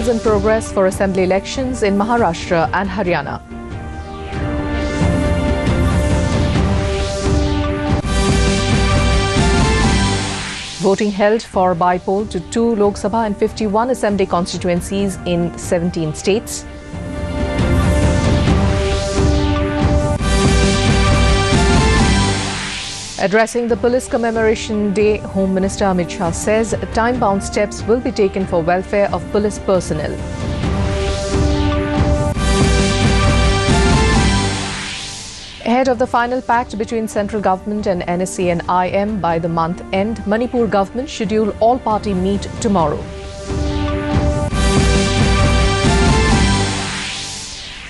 is in progress for assembly elections in Maharashtra and Haryana. Voting held for by-poll to 2 Lok Sabha and 51 assembly constituencies in 17 states. Addressing the Police Commemoration Day, Home Minister Amit Shah says time-bound steps will be taken for welfare of police personnel. Ahead of the final pact between central government and NSA and IM by the month end, Manipur government schedule all-party meet tomorrow.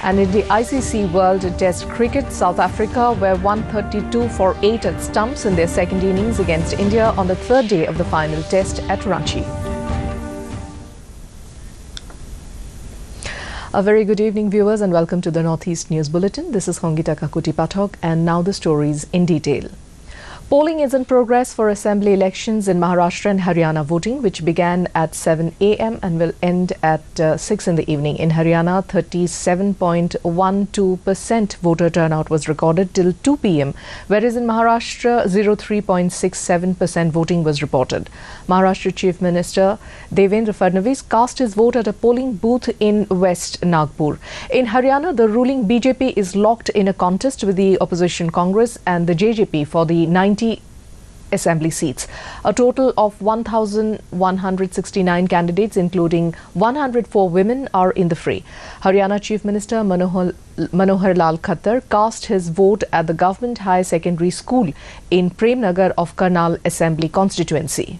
And in the ICC World Test Cricket, South Africa were 132 for 8 at stumps in their second innings against India on the third day of the final test at Ranchi. A very good evening, viewers, and welcome to the Northeast News Bulletin. This is Hongita Kakuti Pathok, and now the stories in detail. Polling is in progress for assembly elections in Maharashtra and Haryana voting, which began at 7 a.m. and will end at 6 in the evening. In Haryana, 37.12% voter turnout was recorded till 2 p.m., whereas in Maharashtra, 03.67% voting was reported. Maharashtra Chief Minister Devendra Fadnavis cast his vote at a polling booth in West Nagpur. In Haryana, the ruling BJP is locked in a contest with the opposition Congress and the JJP for the 90 assembly seats. A total of 1,169 candidates, including 104 women, are in the fray. Haryana Chief Minister Manohar Lal Khattar cast his vote at the Government High Secondary School in Premnagar of Karnal Assembly constituency.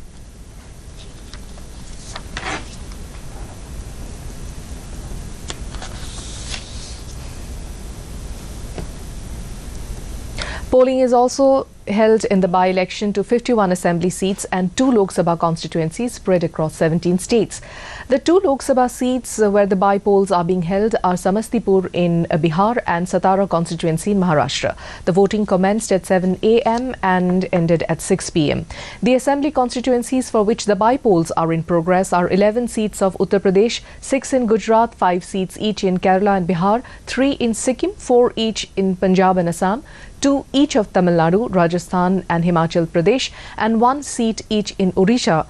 Polling is also held in the by-election to 51 assembly seats and 2 Lok Sabha constituencies spread across 17 states. The 2 Lok Sabha seats where the by-polls are being held are Samastipur in Bihar and Satara constituency in Maharashtra. The voting commenced at 7 a.m. and ended at 6 p.m. The assembly constituencies for which the by-polls are in progress are 11 seats of Uttar Pradesh, 6 in Gujarat, 5 seats each in Kerala and Bihar, 3 in Sikkim, 4 each in Punjab and Assam, 2 each of Tamil Nadu, Rajasthan and Himachal Pradesh, and 1 seat each in Odisha,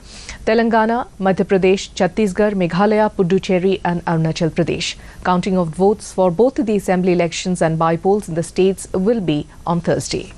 Telangana, Madhya Pradesh, Chhattisgarh, Meghalaya, Puducherry and Arunachal Pradesh. Counting of votes for both the assembly elections and by-polls in the states will be on Thursday.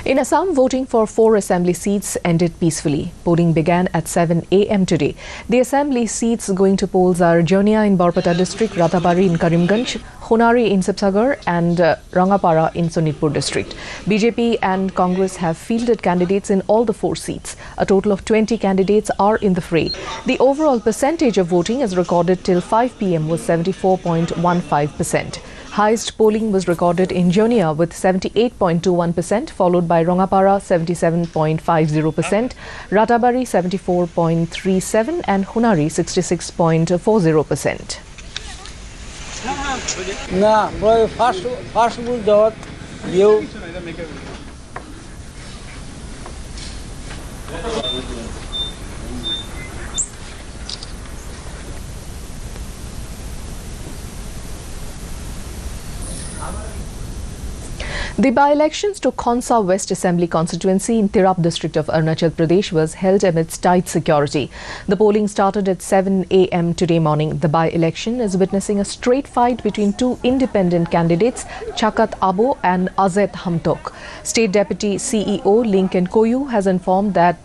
In Assam, voting for 4 assembly seats ended peacefully. Polling began at 7 a.m. today. The assembly seats going to polls are Jonia in Barpeta district, Ratabari in Karimganj, Khonari in Sibsagar and Rangapara in Sonitpur district. BJP and Congress have fielded candidates in all the 4 seats. A total of 20 candidates are in the fray. The overall percentage of voting as recorded till 5 p.m. was 74.15%. Highest polling was recorded in Jonia with 78.21%, followed by Rangapara 77.50%, Ratabari 74.37% and Khonari 66.40%. Na, boy, fast food dot you. The by-elections to Khonsa West Assembly constituency in Tirap district of Arunachal Pradesh was held amidst tight security. The polling started at 7 a.m. today morning. The by-election is witnessing a straight fight between 2 independent candidates, Chakat Abo and Azet Hamtok. State Deputy CEO Lincoln Koyu has informed that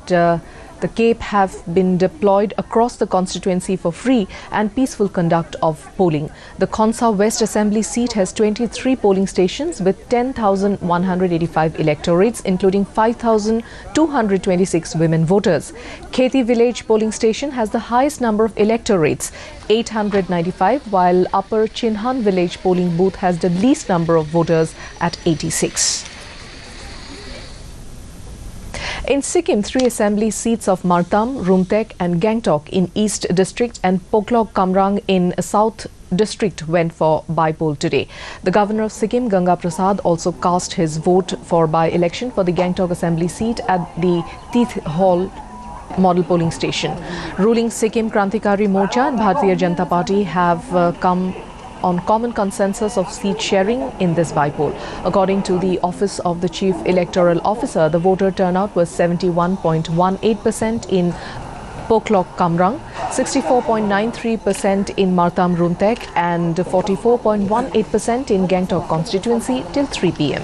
the Cape have been deployed across the constituency for free and peaceful conduct of polling. The Khonsa West Assembly seat has 23 polling stations with 10,185 electorates, including 5,226 women voters. Kheti village polling station has the highest number of electorates, 895, while Upper Chinhan village polling booth has the least number of voters at 86. In Sikkim, 3 assembly seats of Martam, Rumtek and Gangtok in East District and Poklok Kamrang in South District went for by-poll today. The Governor of Sikkim, Ganga Prasad, also cast his vote for by-election for the Gangtok assembly seat at the Teeth Hall model polling station. Ruling Sikkim Krantikari Morcha and Bharatiya Janata Party have come on common consensus of seat sharing in this by-poll. According to the Office of the Chief Electoral Officer, the voter turnout was 71.18% in Poklok Kamrang, 64.93% in Martam Rumtek and 44.18% in Gangtok constituency till 3 p.m.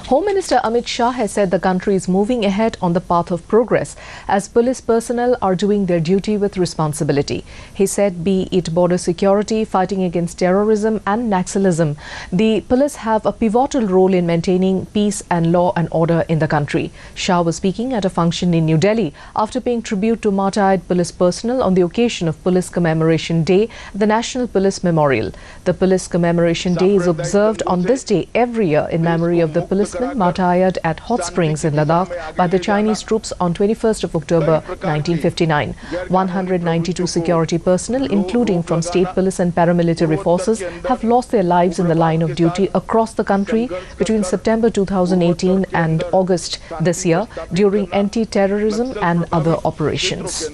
Home Minister Amit Shah has said the country is moving ahead on the path of progress as police personnel are doing their duty with responsibility. He said, be it border security, fighting against terrorism and Naxalism, the police have a pivotal role in maintaining peace and law and order in the country. Shah was speaking at a function in New Delhi after paying tribute to martyred police personnel on the occasion of Police Commemoration Day, the National Police Memorial. The Police Commemoration Day is observed on this day every year in memory of the policemen martyred at Hot Springs in Ladakh by the Chinese troops on 21st of October 1959. 192 security personnel, including from state police and paramilitary forces, have lost their lives in the line of duty across the country between September 2018 and August this year during anti-terrorism and other operations.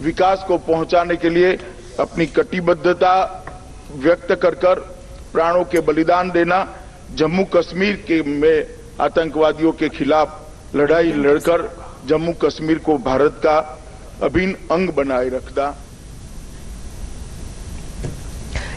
विकास को पहुंचाने के लिए अपनी कटिबद्धता व्यक्त कर प्राणों के बलिदान देना, जम्मू कश्मीर के में आतंकवादियों के खिलाफ लड़ाई लड़कर जम्मू कश्मीर को भारत का अभिन्न अंग बनाए रखना।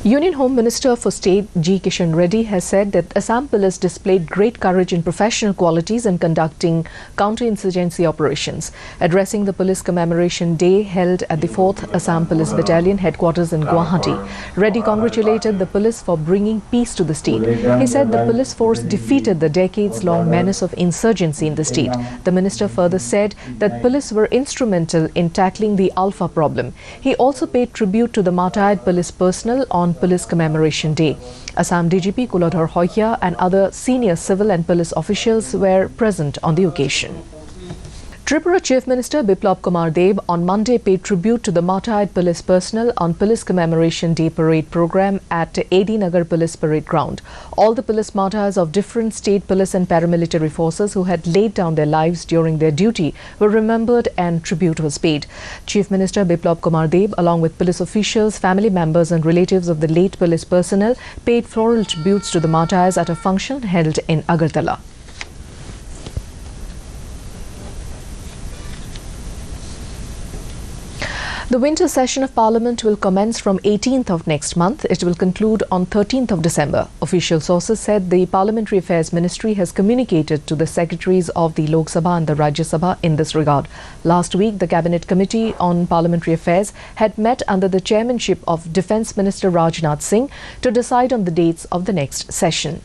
Union Home Minister for State G. Kishan Reddy has said that Assam Police displayed great courage and professional qualities in conducting counter-insurgency operations. Addressing the Police Commemoration Day held at the 4th Assam Police Battalion headquarters in Guwahati, Reddy congratulated the police for bringing peace to the state. He said the police force defeated the decades-long menace of insurgency in the state. The minister further said that police were instrumental in tackling the Alpha problem. He also paid tribute to the martyred police personnel on Police Commemoration Day. Assam DGP Kulodhar Hoya and other senior civil and police officials were present on the occasion. Tripura Chief Minister Biplab Kumar Deb on Monday paid tribute to the martyred police personnel on Police Commemoration Day parade program at AD Nagar Police Parade Ground. All the police martyrs of different state police and paramilitary forces who had laid down their lives during their duty were remembered and tribute was paid. Chief Minister Biplab Kumar Deb, along with police officials, family members and relatives of the late police personnel, paid floral tributes to the martyrs at a function held in Agartala. The winter session of Parliament will commence from 18th of next month. It will conclude on 13th of December. Official sources said the Parliamentary Affairs Ministry has communicated to the secretaries of the Lok Sabha and the Rajya Sabha in this regard. Last week, the Cabinet Committee on Parliamentary Affairs had met under the chairmanship of Defence Minister Rajnath Singh to decide on the dates of the next session.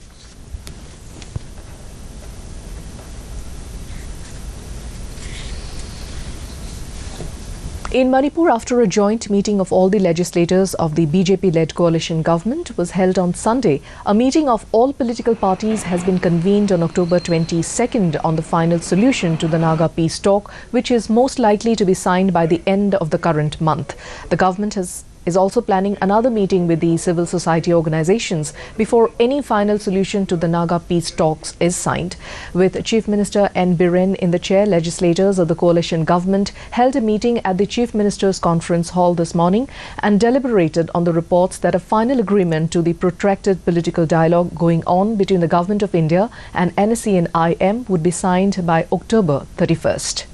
In Manipur, after a joint meeting of all the legislators of the BJP-led coalition government was held on Sunday, a meeting of all political parties has been convened on October 22nd on the final solution to the Naga peace talk, which is most likely to be signed by the end of the current month. The government is also planning another meeting with the civil society organizations before any final solution to the Naga peace talks is signed. With Chief Minister N. Biren in the chair, legislators of the coalition government held a meeting at the Chief Minister's Conference Hall this morning and deliberated on the reports that a final agreement to the protracted political dialogue going on between the Government of India and NSE and IM would be signed by October 31st.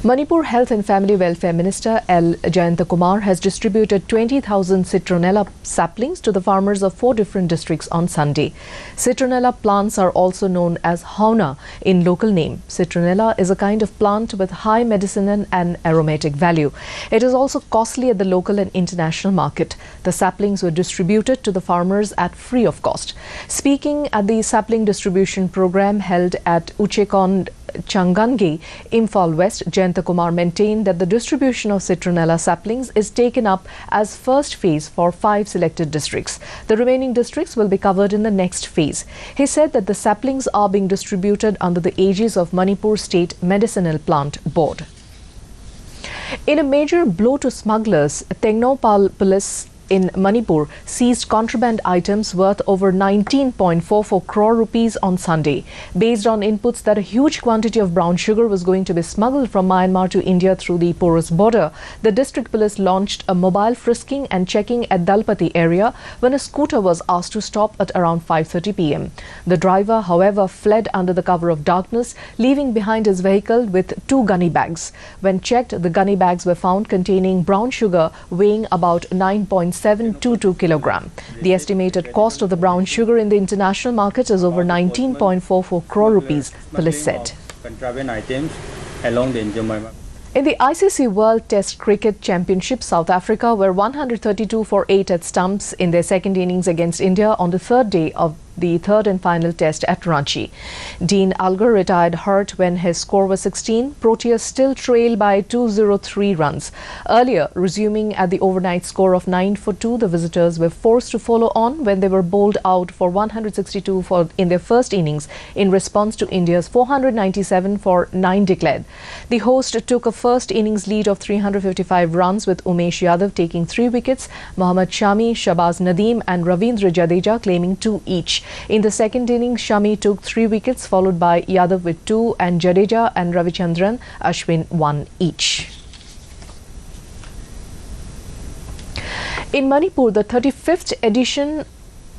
Manipur Health and Family Welfare Minister L. Jayanta Kumar has distributed 20,000 citronella saplings to the farmers of 4 different districts on Sunday. Citronella plants are also known as hauna in local name. Citronella is a kind of plant with high medicinal and aromatic value. It is also costly at the local and international market. The saplings were distributed to the farmers at free of cost. Speaking at the sapling distribution program held at Uchekond Changange, Imphal West, Jayanta Kumar maintained that the distribution of citronella saplings is taken up as first phase for 5 selected districts. The remaining districts will be covered in the next phase. He said that the saplings are being distributed under the aegis of Manipur State Medicinal Plant Board. In a major blow to smugglers, Tengnoupal police in Manipur seized contraband items worth over 19.44 crore rupees on Sunday. Based on inputs that a huge quantity of brown sugar was going to be smuggled from Myanmar to India through the porous border, the district police launched a mobile frisking and checking at Dalpati area when a scooter was asked to stop at around 5:30 p.m. The driver, however, fled under the cover of darkness, leaving behind his vehicle with 2 gunny bags. When checked, the gunny bags were found containing brown sugar weighing about 9.722 kilogram. The estimated cost of the brown sugar in the international market is over 19.44 crore rupees, police said. Contraband items along the India-Myanmar. In the ICC World Test Cricket Championship, South Africa were 132 for 8 at stumps in their second innings against India on the third day of the third and final test at Ranchi. Dean Algar retired hurt when his score was 16. Proteas still trail by 203 runs. Earlier, resuming at the overnight score of 9 for 2, the visitors were forced to follow on when they were bowled out for 162 in their first innings in response to India's 497 for 9 declared. The host took a first innings lead of 355 runs with Umesh Yadav taking 3 wickets, Mohammad Shami, Shabaz Nadeem and Ravindra Jadeja claiming 2 each. In the second innings, Shami took 3 wickets, followed by Yadav with 2 and Jadeja and Ravichandran Ashwin 1 each. In Manipur, the 35th edition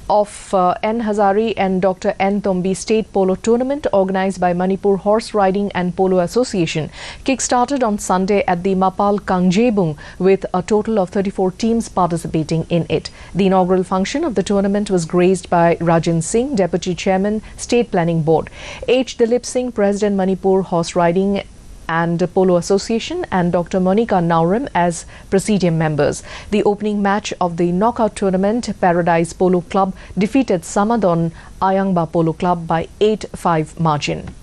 of N. Hazari and Dr. N. Tombi State Polo Tournament, organized by Manipur Horse Riding and Polo Association, kick-started on Sunday at the Mapal Kangjebung with a total of 34 teams participating in it. The inaugural function of the tournament was graced by Rajan Singh, Deputy Chairman, State Planning Board, H. Dilip Singh, President Manipur Horse Riding and Polo Association, and Dr. Monica Naurim as Presidium members. The opening match of the knockout tournament, Paradise Polo Club defeated Samadon Ayangba Polo Club by 8-5 margin.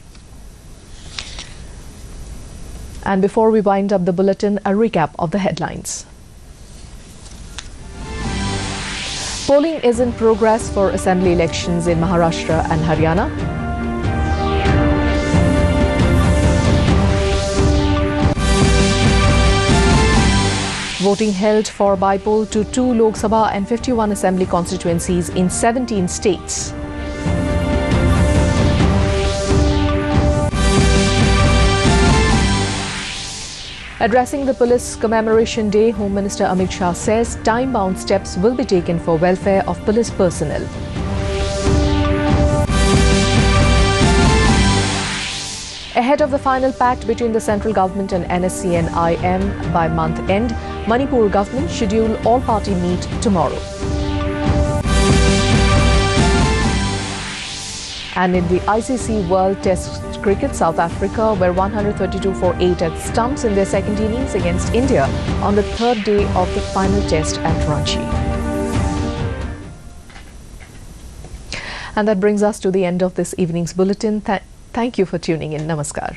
And before we wind up the bulletin, a recap of the headlines. Polling is in progress for assembly elections in Maharashtra and Haryana. Voting held for by-poll to 2 Lok Sabha and 51 Assembly constituencies in 17 states. Addressing the Police Commemoration Day, Home Minister Amit Shah says time-bound steps will be taken for welfare of police personnel. Ahead of the final pact between the central government and NSC and IM by month end, Manipur government schedule all-party meet tomorrow. And in the ICC World Test Cricket, South Africa were 132 for 8 at stumps in their second innings against India on the third day of the final test at Ranchi. And that brings us to the end of this evening's bulletin. Thank you for tuning in. Namaskar.